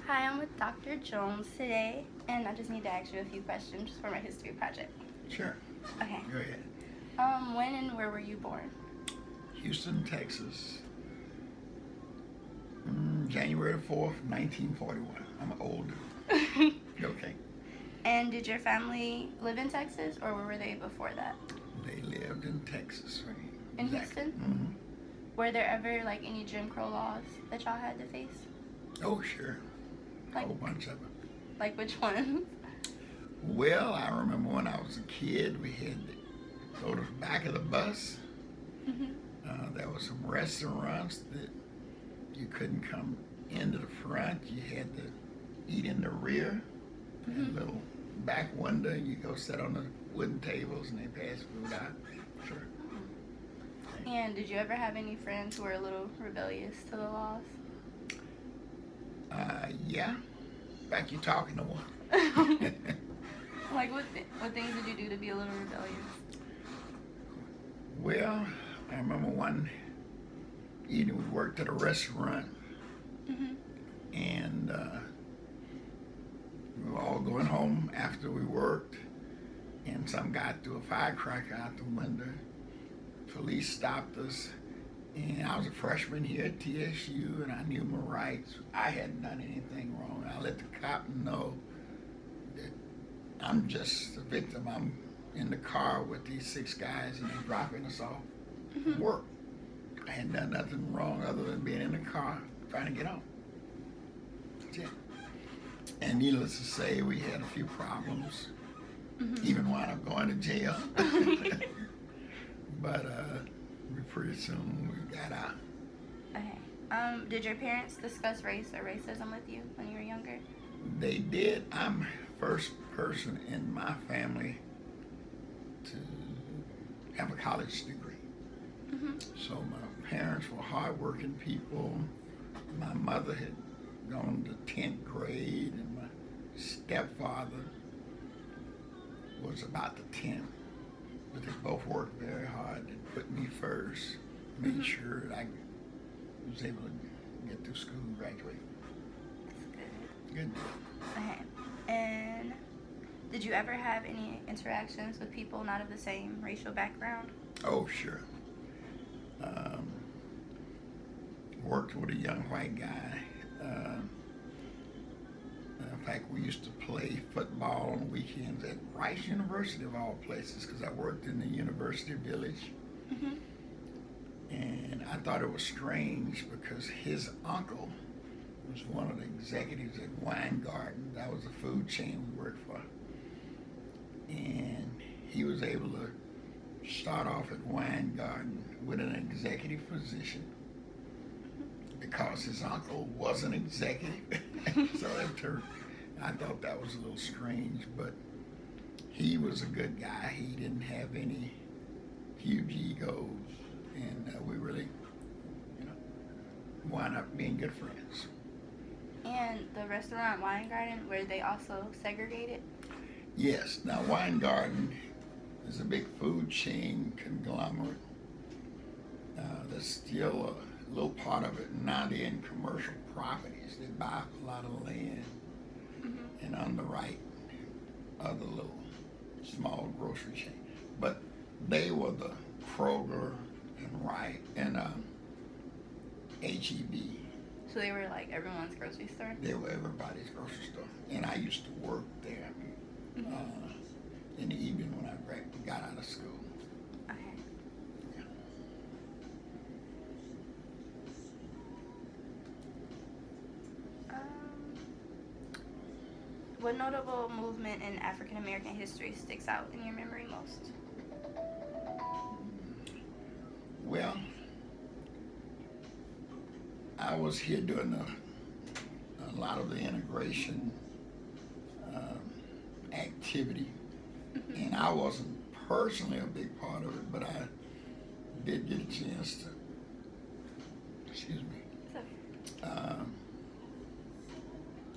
Hi, I'm with Dr. Jones today, and I just need to ask you a few questions for my history project. Sure. Okay. Go ahead. When and where were you born? Houston, Texas. January 4th, 1941. I'm old. Okay. And did your family live in Texas, or where were they before that? They lived in Texas, right? In Exactly. Houston? Were there ever like any Jim Crow laws that y'all had to face? Oh, sure. A Like, whole bunch of them. like which ones? Well, I remember when I was a kid, we had to go to the back of the bus. There were some restaurants that you couldn't come into the front. You had to eat in the rear. A little back window. You go sit on the wooden tables and they pass food out. Sure. And did you ever have any friends who were a little rebellious to the laws? Yeah. In fact, you're talking to one. Like what things did you do to be a little rebellious? Well, I remember one evening we worked at a restaurant, and we were all going home after we worked, and some guy threw a firecracker out the window. Police stopped us, and I was a freshman here at TSU, and I knew my rights. I hadn't done anything wrong. I let the cop know that I'm just a victim. I'm in the car with these 6 guys, and they're dropping us off from work. I hadn't done nothing wrong other than being in the car trying to get home. That's it. And needless to say, we had a few problems, even wound up going to jail. But pretty soon we got out. Okay. Did your parents discuss race or racism with you when you were younger? They did. I'm the first person in my family to have a college degree. So my parents were hardworking people. My mother had gone to 10th grade, and my stepfather was about to 10th. But they both worked very hard and put me first, made sure that I was able to get through school and graduate. Good. Okay. And did you ever have any interactions with people not of the same racial background? Oh, sure. Worked with a young white guy. In fact, we used to play football on weekends at Rice University, of all places, because I worked in the University Village. And I thought it was strange because his uncle was one of the executives at Weingarten. That was a food chain we worked for. And he was able to start off at Weingarten with an executive position because his uncle was an executive. So I thought that was a little strange, but he was a good guy. He didn't have any huge egos, and we really, wound up being good friends. And the restaurant Weingarten, were they also segregated? Yes. Now, Weingarten is a big food chain conglomerate. There's still a little part of it. Now they're in commercial properties. They buy up a lot of land and underwrite other little small grocery chain. But they were the Kroger and Wright and H-E-B. So they were like everyone's grocery store? They were everybody's grocery store. And I used to work there in the evening when I got out of school. Okay. Yeah. What notable movement in African American history sticks out in your memory most? Well, I was here doing a lot of the integration activity, and I wasn't personally a big part of it, but I did get a chance to, excuse me,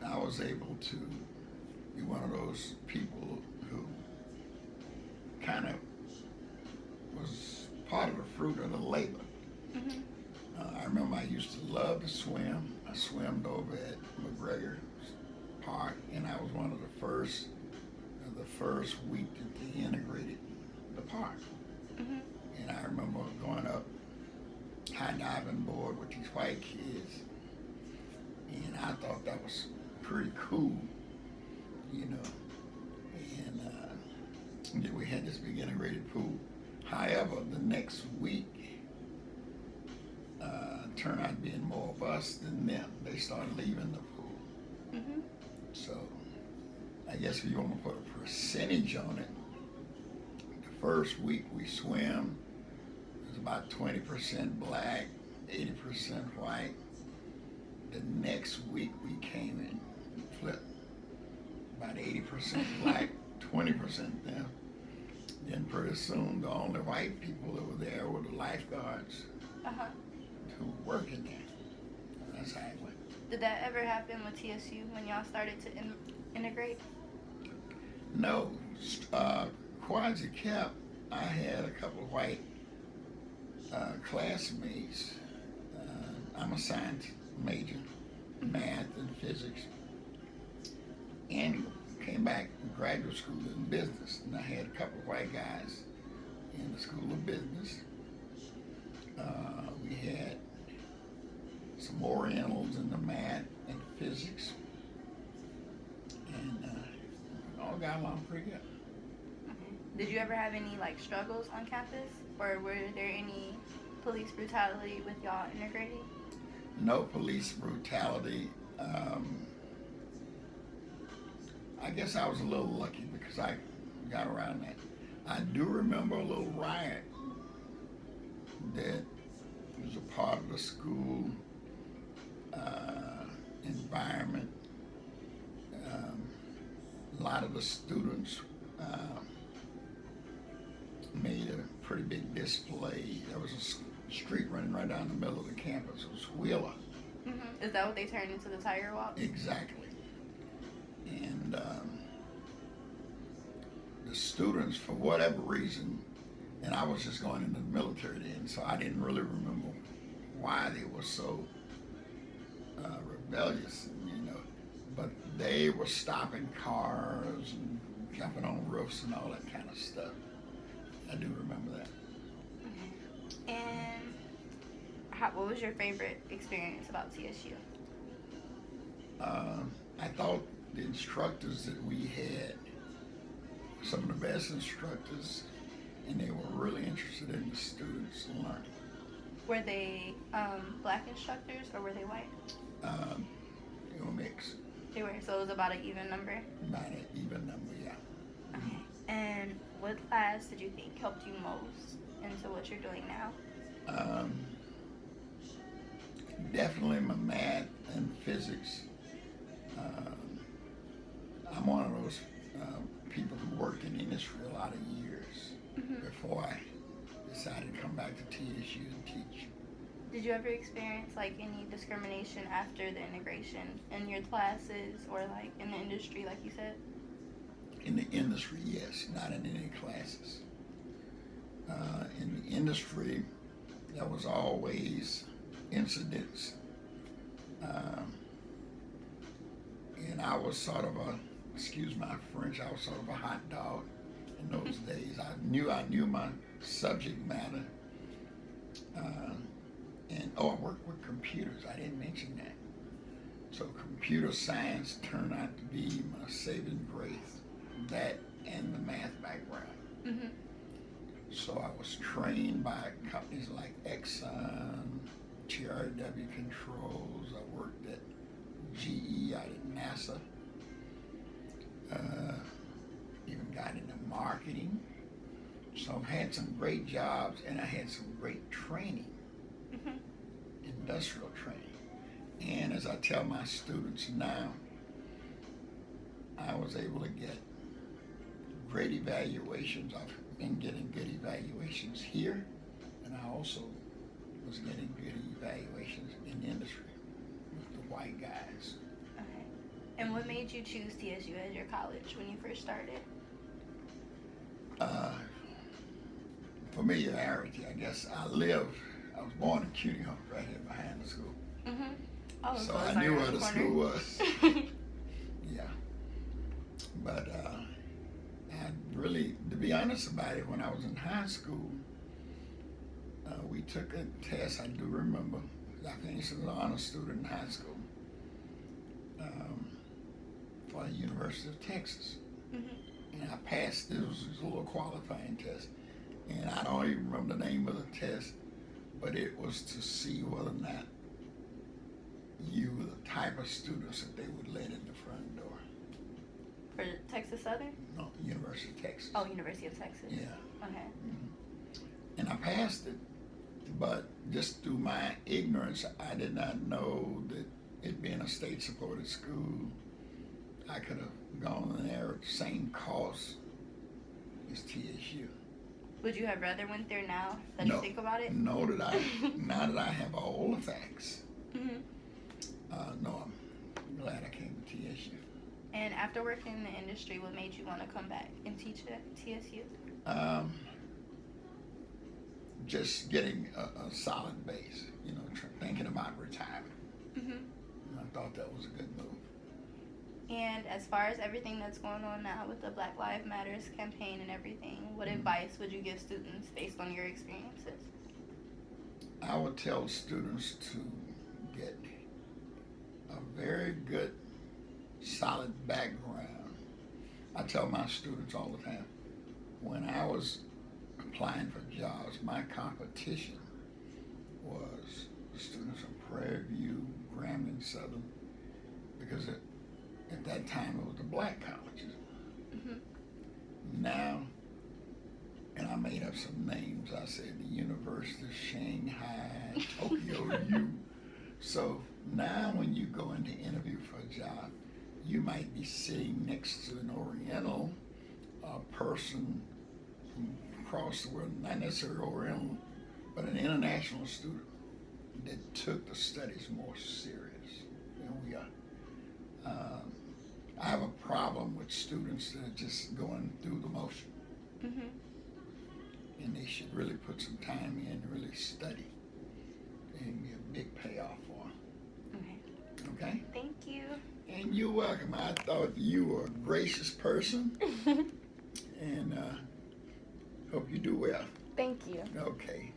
I was able to be one of those people who kind of was part of the fruit of the labor. I remember I used to love to swim. I swam over at McGregor Park, and I was one of the first week that they integrated the park. Mhm. And I remember going up high diving board with these white kids, and I thought that was pretty cool, you know. And then we had this big integrated pool. However, the next week turned out being more of us than them. They started leaving the pool. Mhm. So I guess if you want to put a percentage on it, the first week we swam, it was about 20% black, 80% white. The next week we came in and flipped, about 80% black, 20% them. Then pretty soon the only white people that were there were the lifeguards Uh-huh. who were working there. That's how it went. Did that ever happen with TSU when y'all started to integrate? No, Quasi Cap, I had a couple of white classmates. I'm a science major, math and physics, and came back to graduate school in business. And I had a couple of white guys in the School of Business. We had some Orientals in the math and physics, and all got along pretty good. Did you ever have any like struggles on campus, or were there any police brutality with y'all integrating? No police brutality. I guess I was a little lucky because I got around that. I do remember a little riot that was a part of the school environment. A lot of the students made a pretty big display. There was a street running right down the middle of the campus. It was Wheeler. Mm-hmm. Is that what they turned into the Tiger Walk? Exactly. And the students, for whatever reason, and I was just going into the military then, so I didn't really remember why they were so rebellious, you know. But they were stopping cars and jumping on roofs and all that kind of stuff. I do remember that. And what was your favorite experience about TSU? I thought the instructors that we had were some of the best instructors, and they were really interested in the students learning. Were they black instructors or were they white? They were mixed. They were, so it was about an even number? About an even number, yeah. Okay. And what class did you think helped you most into what you're doing now? Definitely my math and physics. I'm one of those people who worked in the industry a lot of years before I decided to come back to TSU and teach. Did you ever experience like any discrimination after the integration in your classes or like in the industry, like you said? In the industry, yes, not in any classes. In the industry, there was always incidents. And I was sort of excuse my French, I was sort of a hot dog in those days. I knew my subject matter. And I worked with computers. I didn't mention that. So computer science turned out to be my saving grace. That and the math background. Mm-hmm. So I was trained by companies like Exxon, TRW Controls. I worked at GE out at NASA. Even got into marketing. So I've had some great jobs, and I had some great training, industrial training. And as I tell my students now, I was able to get great evaluations. I've been getting good evaluations here, and I also was getting good evaluations in the industry with the white guys. Okay. And what made you choose TSU as your college when you first started? Familiarity, I guess. I was born in Cutie Hump right here behind the school. Mm-hmm. Oh, So it's I right knew around where the corner. school was. Yeah. But I really, to be honest about it, when I was in high school, we took a test, I do remember, 'cause I finished as an honor student in high school, for the University of Texas. Mhm. And I passed, this was a little qualifying test. And I don't even remember the name of the test, but it was to see whether or not you were the type of students that they would let in the front door. For Texas Southern? No, University of Texas. Oh, University of Texas. Yeah. Okay. And I passed it, but just through my ignorance, I did not know that it being a state-supported school, I could have gone in there at the same cost as TSU. Would you have rather went there now that No. you think about it? Now that I have all the facts, Mhm. no, I'm glad I came to TSU. And after working in the industry, what made you want to come back and teach at TSU? Just getting a solid base, thinking about retirement. Mhm. I thought that was a good move. And as far as everything that's going on now with the Black Lives Matters campaign and everything, what Mhm. advice would you give students based on your experiences? I would tell students to get a very good, solid background. I tell my students all the time, when I was applying for jobs, my competition was the students from Prairie View, Grambling Southern, because at that time it was the black colleges. Mhm. Now, and I made up some names. I said the University of Shanghai, Tokyo U. So now when you go in to interview for a job, you might be sitting next to an Oriental person from across the world, not necessarily Oriental, but an international student that took the studies more serious than we are. I have a problem with students that are just going through the motion. Mhm. And they should really put some time in and really study and get a big payoff for them. Okay. Okay? Thank you. And you're welcome. I thought you were a gracious person and hope you do well. Thank you. Okay.